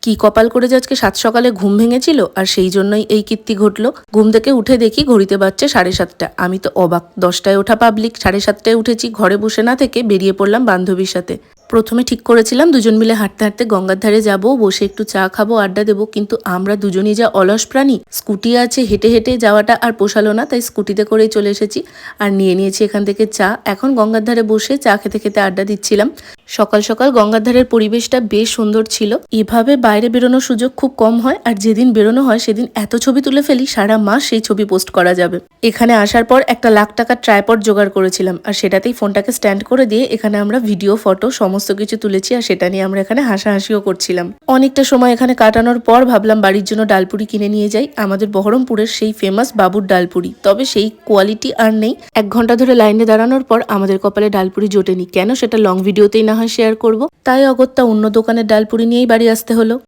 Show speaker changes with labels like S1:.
S1: কি কপাল করে যে আজকে 7 সকালে ঘুম ভেঙেছিল আর সেই জন্যই এই কীর্তি ঘটলো। ঘুম থেকে উঠে দেখি ঘড়িতে বাজছে 7:30। আমি তো অবাক। 10টায় ওঠা পাবলিক, 7:30টায় উঠেছি। ঘরে বসে না থেকে বেরিয়ে পড়লাম বান্ধবীর সাথে। প্রথমে ঠিক করেছিলাম দুজন মিলে হাঁটতে হাঁটতে গঙ্গার ধারে যাবো, বসে একটু চা খাবো, আড্ডা দেবো, কিন্তু আমরা দুজনই যা অলস প্রাণী, স্কুটি আছে, হেঁটে হেঁটে যাওয়াটা আর পোষালো না, তাই স্কুটিতে করেই চলে এসেছি। আর নিয়ে নিয়েছি এখান থেকে চা। এখন গঙ্গার ধারে বসে চা খেতে খেতে আড্ডা দিচ্ছিলাম। সকাল সকাল গঙ্গার ধারের পরিবেশটা বেশ সুন্দর ছিল। এভাবে বাইরে বেরোনোর সুযোগ খুব কম হয়, আর যেদিন বেরোনো হয় সেদিন এত ছবি তুলে ফেলি, সারা মাস সেই ছবি পোস্ট করা যাবে। এখানে আসার পর একটা লাখ টাকার ট্রাইপড জোগাড় করেছিলাম, আর সেটাতেই ফোনটাকে স্ট্যান্ড করে দিয়ে এখানে আমরা ভিডিও, ফটো সমস্ত কিছু তুলেছি, আর সেটা নিয়ে আমরা এখানে হাসাহাসিও করছিলাম। অনেকটা সময় এখানে কাটানোর পর ভাবলাম বাড়ির জন্য ডালপুরি কিনে নিয়ে যাই, আমাদের বহরমপুরের সেই ফেমাস বাবুর ডালপুরি। তবে সেই কোয়ালিটি আর নেই। 1 ঘন্টা ধরে লাইনে দাঁড়ানোর পর আমাদের কপালে ডালপুরি জোটেনি। কেন সেটা লং ভিডিওতেই না হয় শেয়ার করব, তাই অগত্যা অন্য দোকানের ডালপুরি নিয়েই বাড়ি আসতে হলো।